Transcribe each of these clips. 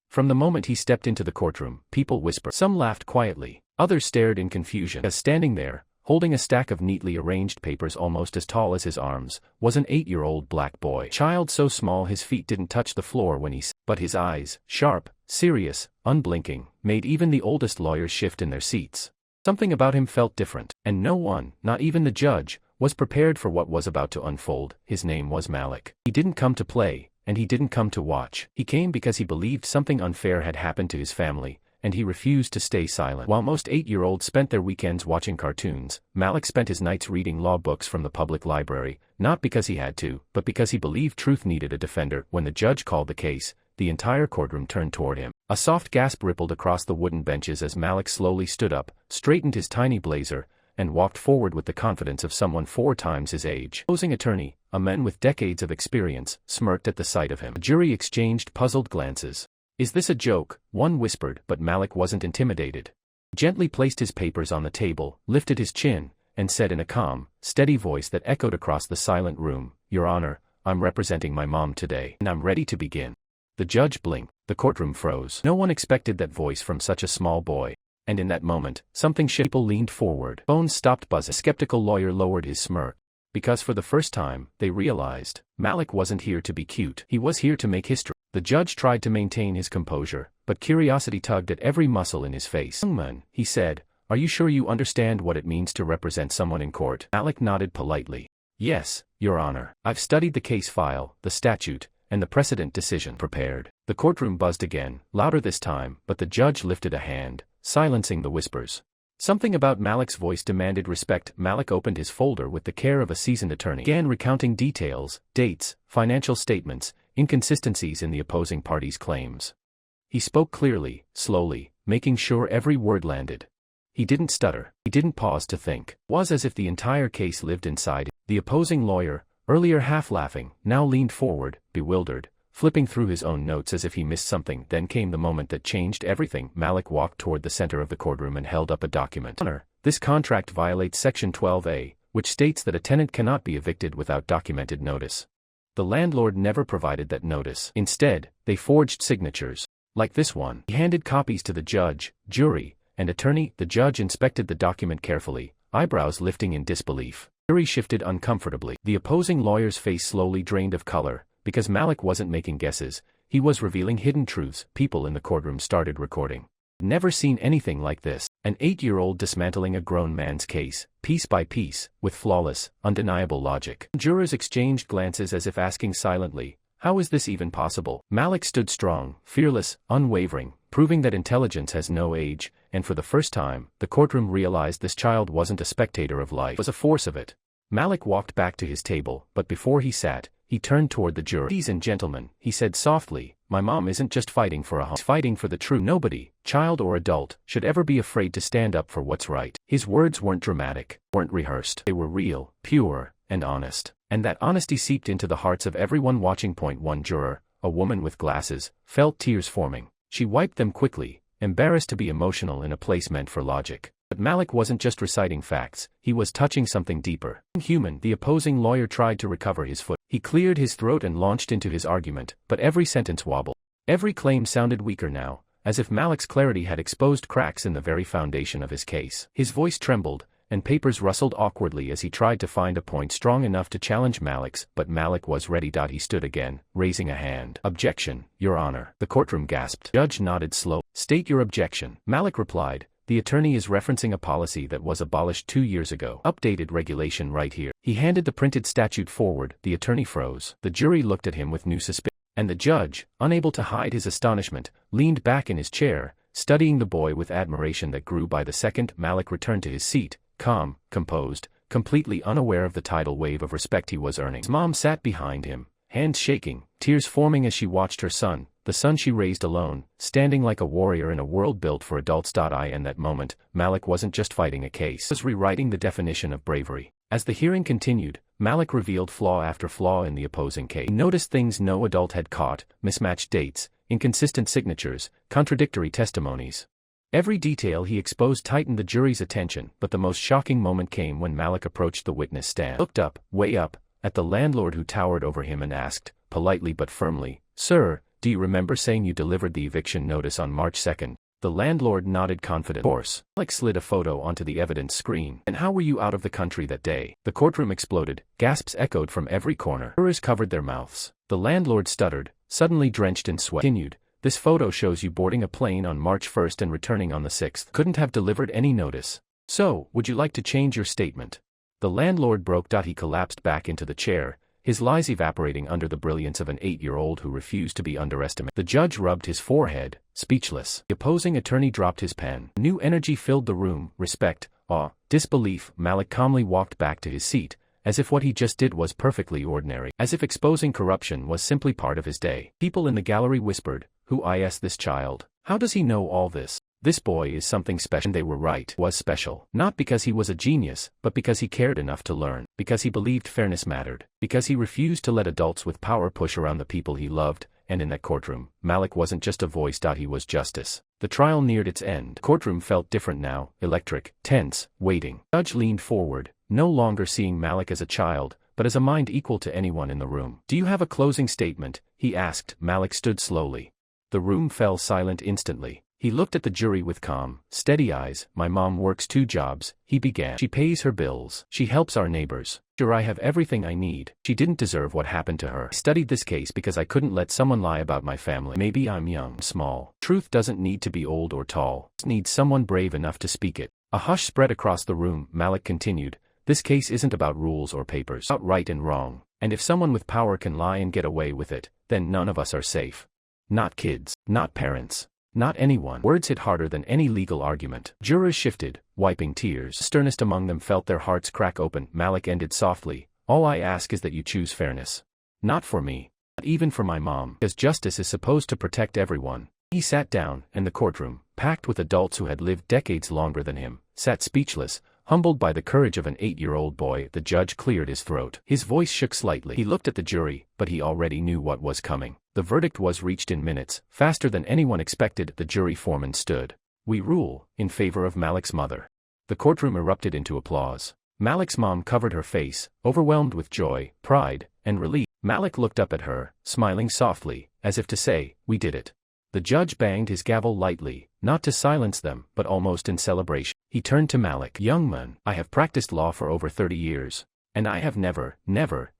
From the moment he stepped into the courtroom, people whispered. Some laughed quietly, others stared in confusion. As standing there, holding a stack of neatly arranged papers almost as tall as his arms, was an 8-year-old black boy. Child so small his feet didn't touch the floor when he sat, but his eyes, sharp, serious, unblinking, made even the oldest lawyers shift in their seats. Something about him felt different, and no one, not even the judge, was prepared for what was about to unfold. His name was Malik. He didn't come to play, and he didn't come to watch. He came because he believed something unfair had happened to his family, and he refused to stay silent. While most 8-year-olds spent their weekends watching cartoons, Malik spent his nights reading law books from the public library, not because he had to, but because he believed truth needed a defender. When the judge called the case, the entire courtroom turned toward him. A soft gasp rippled across the wooden benches as Malik slowly stood up, straightened his tiny blazer, and walked forward with the confidence of someone 4 times his age. The opposing attorney, a man with decades of experience, smirked at the sight of him. The jury exchanged puzzled glances. "Is this a joke?" one whispered, but Malik wasn't intimidated. He gently placed his papers on the table, lifted his chin, and said in a calm, steady voice that echoed across the silent room, "Your Honor, I'm representing my mom today, and I'm ready to begin." The judge blinked. The courtroom froze. No one expected that voice from such a small boy. And in that moment, something shifted. People leaned forward. Phones stopped buzzing. A skeptical lawyer lowered his smirk. Because for the first time, they realized, Malik wasn't here to be cute. He was here to make history. The judge tried to maintain his composure, but curiosity tugged at every muscle in his face. "Young man," he said, "are you sure you understand what it means to represent someone in court?" Malik nodded politely. "Yes, Your Honor. I've studied the case file, the statute, and the precedent decision prepared." The courtroom buzzed again, louder this time, but the judge lifted a hand, silencing the whispers. Something about Malik's voice demanded respect. Malik opened his folder with the care of a seasoned attorney. Began recounting details, dates, financial statements, inconsistencies in the opposing party's claims. He spoke clearly, slowly, making sure every word landed. He didn't stutter. He didn't pause to think. It was as if the entire case lived inside him. The opposing lawyer, earlier half laughing, now leaned forward, bewildered, flipping through his own notes as if he missed something. Then came the moment that changed everything. Malik walked toward the center of the courtroom and held up a document. "Honor, this contract violates Section 12A, which states that a tenant cannot be evicted without documented notice. The landlord never provided that notice. Instead, they forged signatures. Like this one." He handed copies to the judge, jury, and attorney. The judge inspected the document carefully, eyebrows lifting in disbelief. The jury shifted uncomfortably. The opposing lawyer's face slowly drained of color. Because Malik wasn't making guesses, he was revealing hidden truths. People in the courtroom started recording. Never seen anything like this. An 8-year-old dismantling a grown man's case, piece by piece, with flawless, undeniable logic. Jurors exchanged glances as if asking silently, "How is this even possible?" Malik stood strong, fearless, unwavering, proving that intelligence has no age, and for the first time, the courtroom realized this child wasn't a spectator of life. It was a force of it. Malik walked back to his table, but before he sat, he turned toward the jury. "Ladies and gentlemen," he said softly, "my mom isn't just fighting for a home. She's fighting for the truth. Nobody, child or adult, should ever be afraid to stand up for what's right." His words weren't dramatic, weren't rehearsed. They were real, pure, and honest. And that honesty seeped into the hearts of everyone watching. One juror, a woman with glasses, felt tears forming. She wiped them quickly, embarrassed to be emotional in a place meant for logic. But Malik wasn't just reciting facts, he was touching something deeper. Human. The opposing lawyer tried to recover his foot. He cleared his throat and launched into his argument, but every sentence wobbled. Every claim sounded weaker now, as if Malik's clarity had exposed cracks in the very foundation of his case. His voice trembled, and papers rustled awkwardly as he tried to find a point strong enough to challenge Malik's, but Malik was ready. He stood again, raising a hand. "Objection, Your Honor." The courtroom gasped. The judge nodded slow. "State your objection." Malik replied, "The attorney is referencing a policy that was abolished 2 years ago. Updated regulation right here." He handed the printed statute forward. The attorney froze. The jury looked at him with new suspicion. And the judge, unable to hide his astonishment, leaned back in his chair, studying the boy with admiration that grew by the second. Malik returned to his seat, calm, composed, completely unaware of the tidal wave of respect he was earning. His mom sat behind him, hands shaking, tears forming as she watched her son, the son she raised alone, standing like a warrior in a world built for adults. In that moment, Malik wasn't just fighting a case. He was rewriting the definition of bravery. As the hearing continued, Malik revealed flaw after flaw in the opposing case. He noticed things no adult had caught: mismatched dates, inconsistent signatures, contradictory testimonies. Every detail he exposed tightened the jury's attention, but the most shocking moment came when Malik approached the witness stand. He looked up, way up, at the landlord who towered over him and asked, politely but firmly, "Sir, Do you remember saying you delivered the eviction notice on March 2nd? The landlord nodded confident. Of course. Malik slid a photo onto the evidence screen. And how were you out of the country that day? The courtroom exploded. Gasps echoed from every corner. Jurors covered their mouths. The landlord stuttered, suddenly drenched in sweat. Continued. This photo shows you boarding a plane on March 1st and returning on the 6th. Couldn't have delivered any notice. So, would you like to change your statement? The landlord broke. He collapsed back into the chair, his lies evaporating under the brilliance of an 8-year-old who refused to be underestimated. The judge rubbed his forehead, speechless. The opposing attorney dropped his pen. New energy filled the room, respect, awe, disbelief. Malik calmly walked back to his seat, as if what he just did was perfectly ordinary, as if exposing corruption was simply part of his day. People in the gallery whispered, "Who is this child? How does he know all this? This boy is something special." And they were right. Was special. Not because he was a genius, but because he cared enough to learn. Because he believed fairness mattered. Because he refused to let adults with power push around the people he loved. And in that courtroom, Malik wasn't just a voice. He was justice. The trial neared its end. The courtroom felt different now, electric, tense, waiting. The judge leaned forward, no longer seeing Malik as a child, but as a mind equal to anyone in the room. "Do you have a closing statement?" he asked. Malik stood slowly. The room fell silent instantly. He looked at the jury with calm, steady eyes. "My mom works 2 jobs, he began. She pays her bills. She helps our neighbors. Sure, I have everything I need. She didn't deserve what happened to her. I studied this case because I couldn't let someone lie about my family. Maybe I'm young, small. Truth doesn't need to be old or tall. It needs someone brave enough to speak it." A hush spread across the room. Malik continued, "This case isn't about rules or papers. It's about right and wrong. And if someone with power can lie and get away with it, then none of us are safe. Not kids, not parents. Not anyone." Words hit harder than any legal argument. Jurors shifted, wiping tears. The sternest among them felt their hearts crack open. Malik ended softly, "All I ask is that you choose fairness. Not for me. Not even for my mom. Because justice is supposed to protect everyone." He sat down, and the courtroom, packed with adults who had lived decades longer than him, sat speechless, humbled by the courage of an 8-year-old boy. The judge cleared his throat. His voice shook slightly. He looked at the jury, but he already knew what was coming. The verdict was reached in minutes, faster than anyone expected. The jury foreman stood. "We rule, in favor of Malik's mother." The courtroom erupted into applause. Malik's mom covered her face, overwhelmed with joy, pride, and relief. Malik looked up at her, smiling softly, as if to say, "We did it." The judge banged his gavel lightly, not to silence them, but almost in celebration. He turned to Malik. "Young man, I have practiced law for over 30 years. And I have never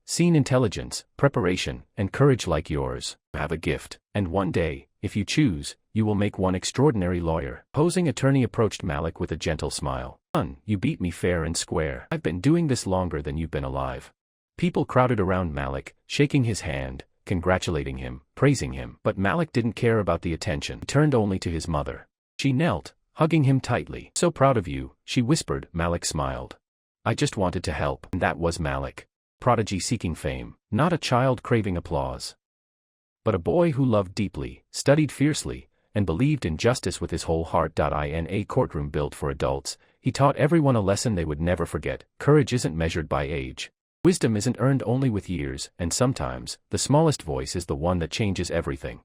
seen intelligence, preparation, and courage like yours. You have a gift, and one day, if you choose, you will make one extraordinary lawyer." Opposing attorney approached Malik with a gentle smile. "Son, you beat me fair and square. I've been doing this longer than you've been alive." People crowded around Malik, shaking his hand, congratulating him, praising him. But Malik didn't care about the attention. He turned only to his mother. She knelt, hugging him tightly. "So proud of you," she whispered. Malik smiled. "I just wanted to help." And that was Malik. Prodigy seeking fame, not a child craving applause, but a boy who loved deeply, studied fiercely, and believed in justice with his whole heart. In a courtroom built for adults, he taught everyone a lesson they would never forget. Courage isn't measured by age. Wisdom isn't earned only with years, and sometimes, the smallest voice is the one that changes everything.